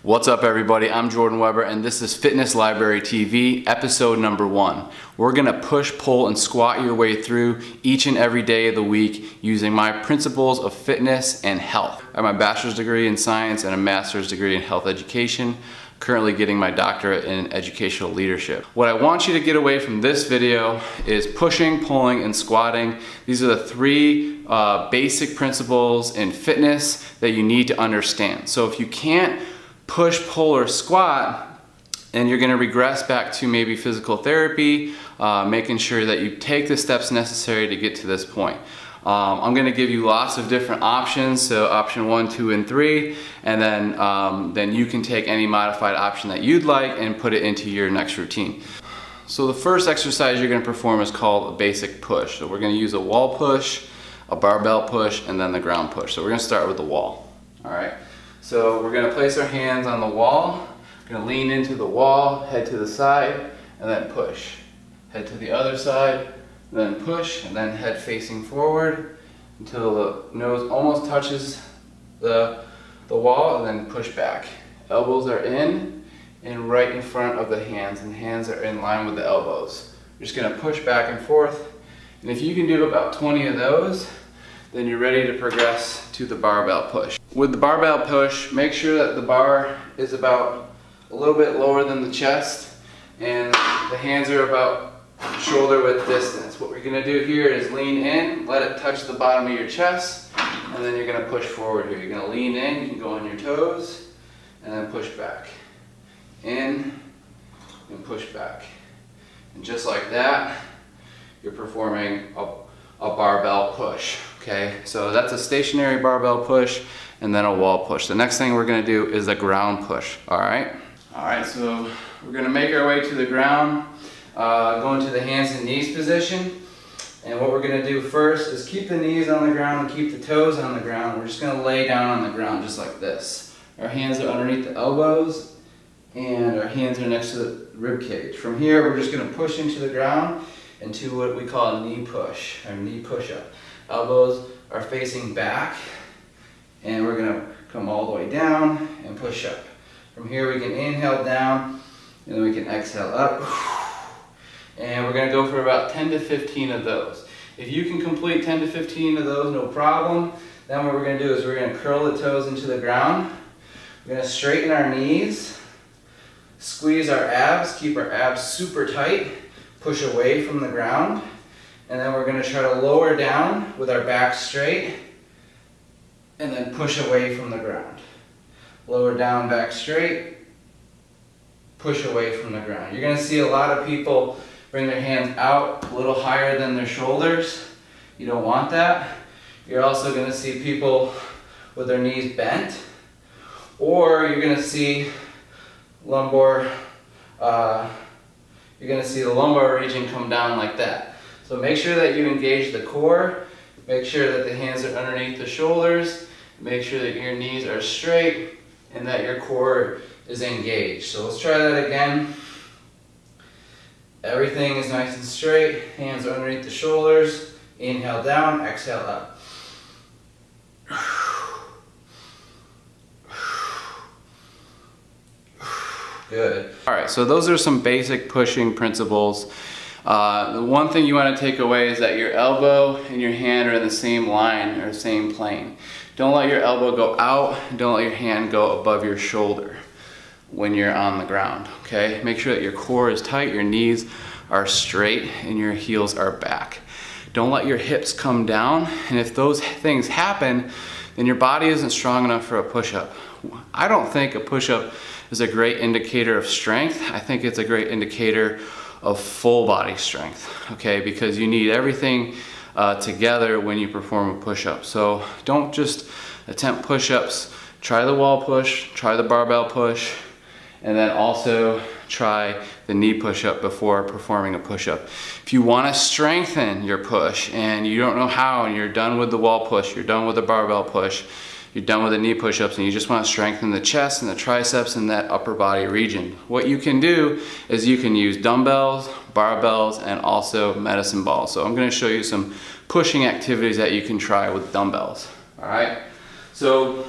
What's up everybody, I'm Jordan Weber and this is Fitness Library TV, episode number 1. We're gonna push, pull, and squat your way through each and every day of the week using my principles of fitness and health. I have my bachelor's degree in science and a master's degree in health education, currently getting my doctorate in educational leadership. What I want you to get away from this video is pushing, pulling, and squatting. These are the 3 basic principles in fitness that you need to understand. So if you can't push, pull, or squat, and you're gonna regress back to maybe physical therapy, making sure that you take the steps necessary to get to this point. I'm gonna give you lots of different options, so option 1, 2, and 3, and then you can take any modified option that you'd like and put it into your next routine. So the first exercise you're gonna perform is called a basic push. So we're gonna use a wall push, a barbell push, and then the ground push. So we're gonna start with the wall, all right? So we're gonna place our hands on the wall, we're gonna lean into the wall, head to the side, and then push. Head to the other side, and then push, and then head facing forward until the nose almost touches the wall, and then push back. Elbows are in and right in front of the hands, and hands are in line with the elbows. You're just gonna push back and forth, and if you can do about 20 of those, then you're ready to progress to the barbell push. With the barbell push, make sure that the bar is about a little bit lower than the chest and the hands are about shoulder width distance. What we're gonna do here is lean in, let it touch the bottom of your chest, and then you're gonna push forward here. You're gonna lean in, you can go on your toes, and then push back. In, and push back. And just like that, you're performing a barbell push. Okay, so that's a stationary barbell push and then a wall push. The next thing we're gonna do is a ground push, all right? All right, so we're gonna make our way to the ground, go into the hands and knees position. And what we're gonna do first is keep the knees on the ground and keep the toes on the ground. We're just gonna lay down on the ground just like this. Our hands are underneath the elbows and our hands are next to the rib cage. From here, we're just gonna push into the ground into what we call a knee push, or knee push-up. Elbows are facing back, and we're gonna come all the way down and push up. From here we can inhale down, and then we can exhale up. And we're gonna go for about 10 to 15 of those. If you can complete 10 to 15 of those, no problem. Then what we're gonna do is we're gonna curl the toes into the ground. We're gonna straighten our knees, squeeze our abs, keep our abs super tight, push away from the ground. And then we're going to try to lower down with our back straight and then push away from the ground. Lower down, back straight, push away from the ground. You're going to see a lot of people bring their hands out a little higher than their shoulders. You don't want that. You're also going to see people with their knees bent, or you're going to see lumbar, you're going to see the lumbar region come down like that. So make sure that you engage the core, make sure that the hands are underneath the shoulders, make sure that your knees are straight and that your core is engaged. So let's try that again. Everything is nice and straight, hands are underneath the shoulders, inhale down, exhale up. Good. All right, so those are some basic pushing principles. The one thing you want to take away is that your elbow and your hand are in the same line or same plane. Don't let your elbow go out, don't let your hand go above your shoulder when you're on the ground, okay? Make sure that your core is tight, your knees are straight, and your heels are back. Don't let your hips come down, and if those things happen, then your body isn't strong enough for a push-up. I don't think a push-up is a great indicator of strength. I think it's a great indicator of full body strength, okay? Because you need everything together when you perform a push-up. So don't just attempt push-ups. Try the wall push, try the barbell push, and then also try the knee push-up before performing a push-up. If you want to strengthen your push and you don't know how, and you're done with the wall push, you're done with the barbell push, you're done with the knee push-ups, and you just want to strengthen the chest and the triceps and that upper body region, what you can do is you can use dumbbells, barbells, and also medicine balls. So I'm going to show you some pushing activities that you can try with dumbbells. All right. So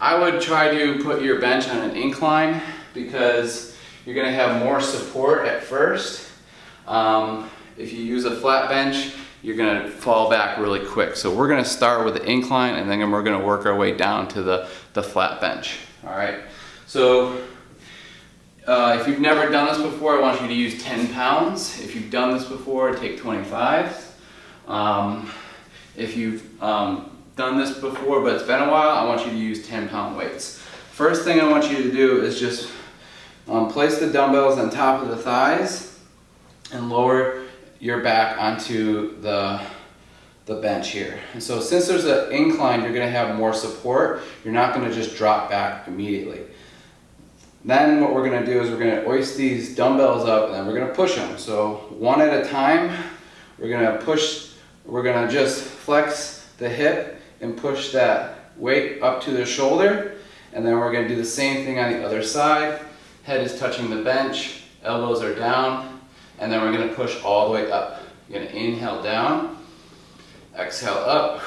I would try to put your bench on an incline because you're going to have more support at first. If you use a flat bench, you're going to fall back really quick. So we're going to start with the incline, and then we're going to work our way down to the flat bench. All right. So if you've never done this before, I want you to use 10 pounds. If you've done this before, take 25. If you've done this before but it's been a while, I want you to use 10-pound weights. First thing I want you to do is just place the dumbbells on top of the thighs and lower your back onto the bench here. And so since there's an incline, you're going to have more support. You're not going to just drop back immediately. Then what we're going to do is we're going to hoist these dumbbells up, and then we're going to push them. So one at a time, we're going to push, we're going to just flex the hip and push that weight up to the shoulder. And then we're going to do the same thing on the other side. Head is touching the bench, elbows are down. And then we're going to push all the way up. You're going to inhale down, exhale up,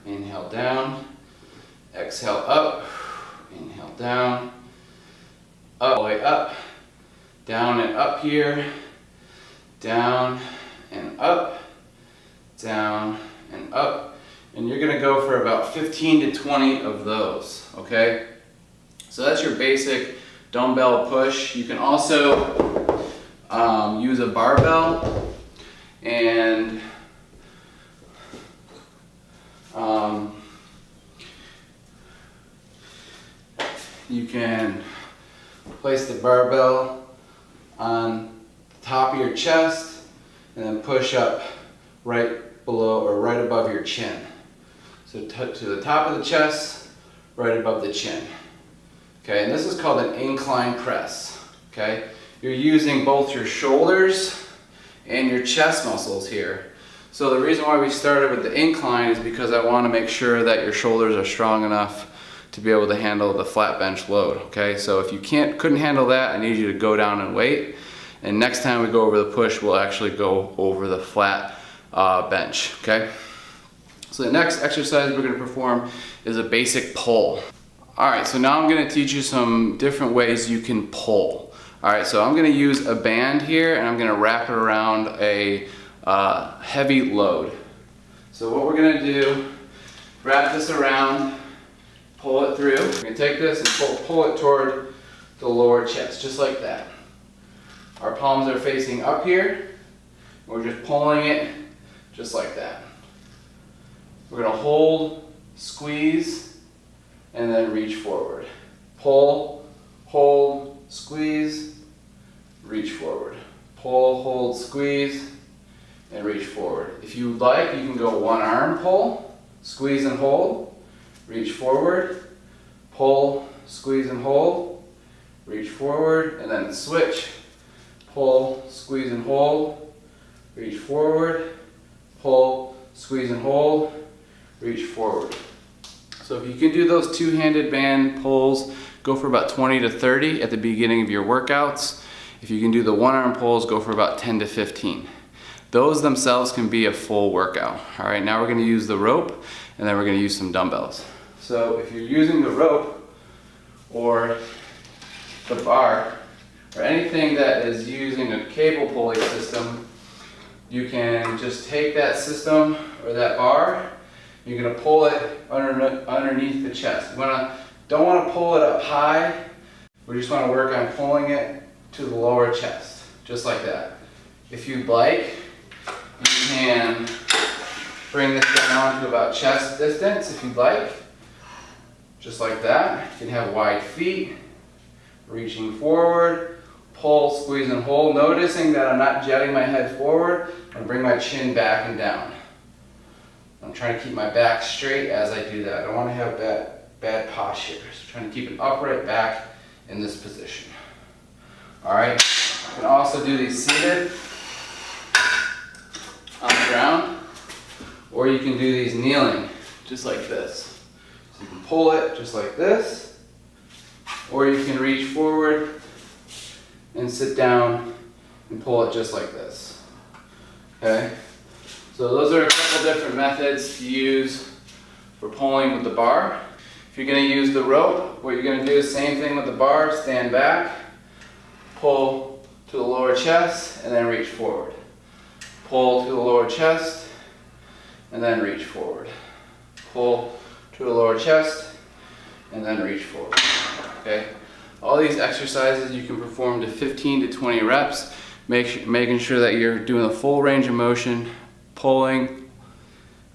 inhale down, exhale up, inhale down, all the way up, down and up here, down and up, down and up. And you're going to go for about 15 to 20 of those, okay? So that's your basic dumbbell push. You can also use a barbell, and you can place the barbell on the top of your chest and then push up right below or right above your chin. So to the top of the chest, right above the chin. Okay, and this is called an incline press. Okay, you're using both your shoulders and your chest muscles here. So the reason why we started with the incline is because I want to make sure that your shoulders are strong enough to be able to handle the flat bench load. Okay, so if you couldn't handle that, I need you to go down and wait. And next time we go over the push, we'll actually go over the flat bench. Okay. So the next exercise we're going to perform is a basic pull. All right, so now I'm going to teach you some different ways you can pull. All right, so I'm going to use a band here, and I'm going to wrap it around a heavy load. So what we're going to do, wrap this around, pull it through. We're going to take this and pull it toward the lower chest, just like that. Our palms are facing up here. We're just pulling it just like that. We're going to hold, squeeze, and then reach forward. Pull, hold, squeeze, reach forward. Pull, hold, squeeze, and reach forward. If you like, you can go one arm pull, squeeze and hold, reach forward, pull, squeeze and hold, reach forward, and then switch. Pull, squeeze and hold, reach forward, pull, squeeze and hold, reach forward. So if you can do those two-handed band pulls, go for about 20 to 30 at the beginning of your workouts. If you can do the one-arm pulls, go for about 10 to 15. Those themselves can be a full workout. All right, now we're going to use the rope, and then we're going to use some dumbbells. So if you're using the rope or the bar or anything that is using a cable pulley system, you can just take that system or that bar. You're going to pull it underneath the chest. You don't want to pull it up high. We just want to work on pulling it to the lower chest, just like that. If you'd like, you can bring this down to about chest distance if you'd like, just like that. You can have wide feet, reaching forward, pull, squeeze, and hold. Noticing that I'm not jetting my head forward, I'm going to bring my chin back and down. I'm trying to keep my back straight as I do that. I don't want to have bad posture. So trying to keep an upright back in this position. All right. You can also do these seated on the ground, or you can do these kneeling, just like this. So you can pull it just like this, or you can reach forward and sit down and pull it just like this. Okay. So those are a couple different methods to use for pulling with the bar. If If you're going to use the rope, what you're going to do is same thing with the bar, stand back, pull to the lower chest, and then reach forward. Pull to the lower chest, and then reach forward. Pull to the lower chest, and then reach forward. Okay? All these exercises you can perform to 15 to 20 reps, making sure that you're doing a full range of motion, pulling,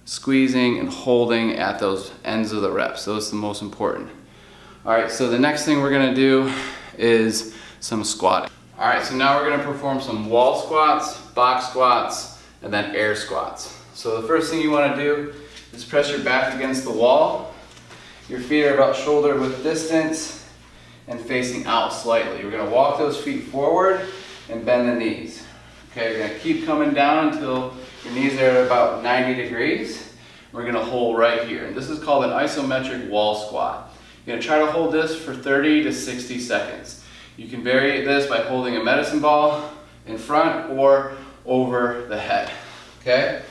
squeezing, and holding at those ends of the reps. Those are the most important. All right, so the next thing we're gonna do is some squatting. All right, so now we're gonna perform some wall squats, box squats, and then air squats. So the first thing you wanna do is press your back against the wall. Your feet are about shoulder width distance and facing out slightly. We're gonna walk those feet forward and bend the knees. Okay, you're gonna keep coming down until your knees are at about 90 degrees. We're gonna hold right here. And this is called an isometric wall squat. You're gonna try to hold this for 30 to 60 seconds. You can vary this by holding a medicine ball in front or over the head, okay?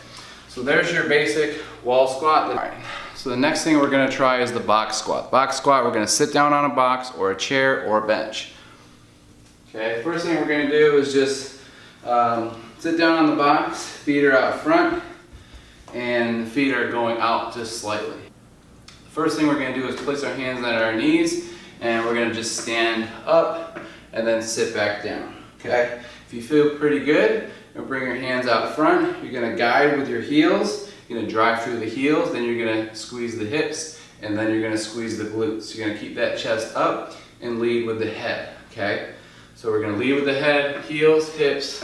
So there's your basic wall squat. All right, so the next thing we're gonna try is the box squat. Box squat, we're gonna sit down on a box or a chair or a bench. Okay, first thing we're gonna do is just sit down on the box, feet are out front, and the feet are going out just slightly. The first thing we're gonna do is place our hands on our knees, and we're gonna just stand up and then sit back down, okay? If you feel pretty good, you'll bring your hands out front, you're gonna guide with your heels, you're gonna drive through the heels, then you're gonna squeeze the hips, and then you're gonna squeeze the glutes. You're gonna keep that chest up and lead with the head, okay? So we're gonna lead with the head, heels, hips,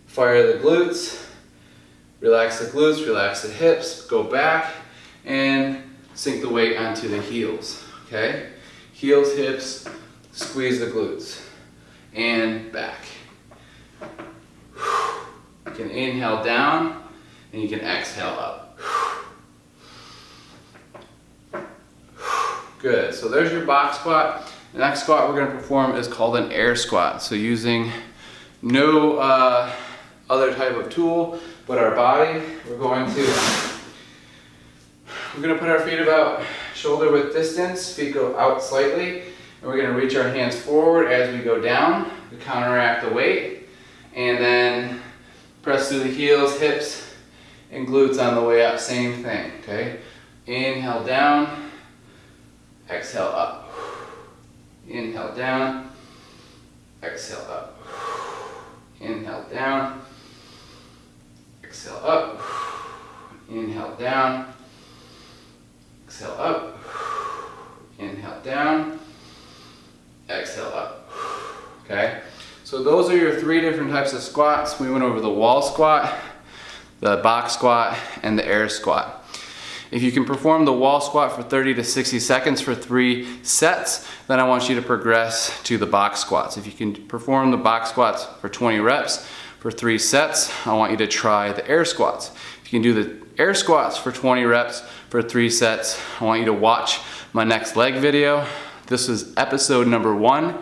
fire the glutes, relax the glutes, relax the hips, go back, and sink the weight onto the heels, okay? Heels, hips, squeeze the glutes, and back. You can inhale down, and you can exhale up. Good, so there's your box squat. The next squat we're going to perform is called an air squat. So using no other type of tool but our body, we're going to put our feet about shoulder width distance, feet go out slightly, and we're going to reach our hands forward as we go down to counteract the weight, and then press through the heels, hips, and glutes on the way up, same thing, okay? Inhale down, exhale up. Inhale down, exhale up. Inhale down, exhale up. Inhale down, exhale up. Inhale down, exhale up. Okay? So those are your 3 different types of squats. We went over the wall squat, the box squat, and the air squat. If you can perform the wall squat for 30 to 60 seconds for 3 sets, then I want you to progress to the box squats. If you can perform the box squats for 20 reps for 3 sets, I want you to try the air squats. If you can do the air squats for 20 reps for 3 sets, I want you to watch my next leg video. This is episode number 1.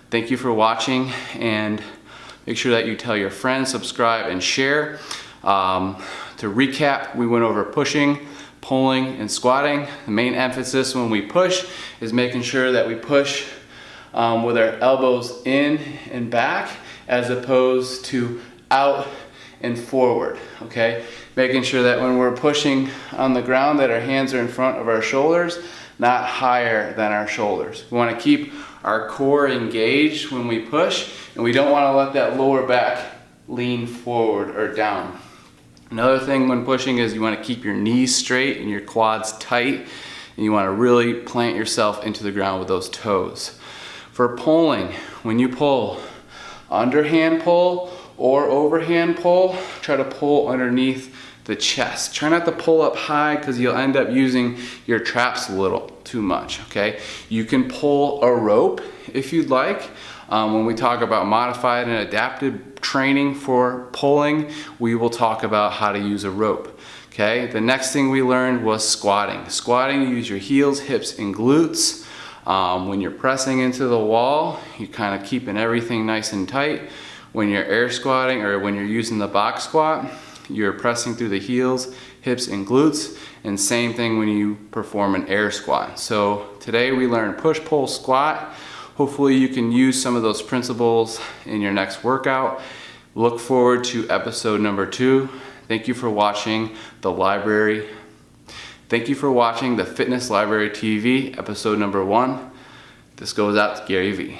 Thank you for watching, and make sure that you tell your friends, subscribe, and share. To recap, we went over pushing, pulling, and squatting. The main emphasis when we push is making sure that we push with our elbows in and back as opposed to out and forward, okay? Making sure that when we're pushing on the ground that our hands are in front of our shoulders, not higher than our shoulders. We want to keep our core engaged when we push, and we don't want to let that lower back lean forward or down. Another thing when pushing is you want to keep your knees straight and your quads tight, and you want to really plant yourself into the ground with those toes. For pulling, when you pull, underhand pull or overhand pull, try to pull underneath the chest. Try not to pull up high because you'll end up using your traps a little too much, okay? You can pull a rope if you'd like. When we talk about modified and adapted training for pulling, we will talk about how to use a rope, okay? The next thing we learned was squatting. Squatting, you use your heels, hips, and glutes. When you're pressing into the wall, you're kind of keeping everything nice and tight. When you're air squatting or when you're using the box squat, you're pressing through the heels, hips, and glutes. And same thing when you perform an air squat. So today we learned push, pull, squat. Hopefully you can use some of those principles in your next workout. Look forward to episode number 2. Thank you for watching the Fitness Library TV, episode number 1. This goes out to Gary V.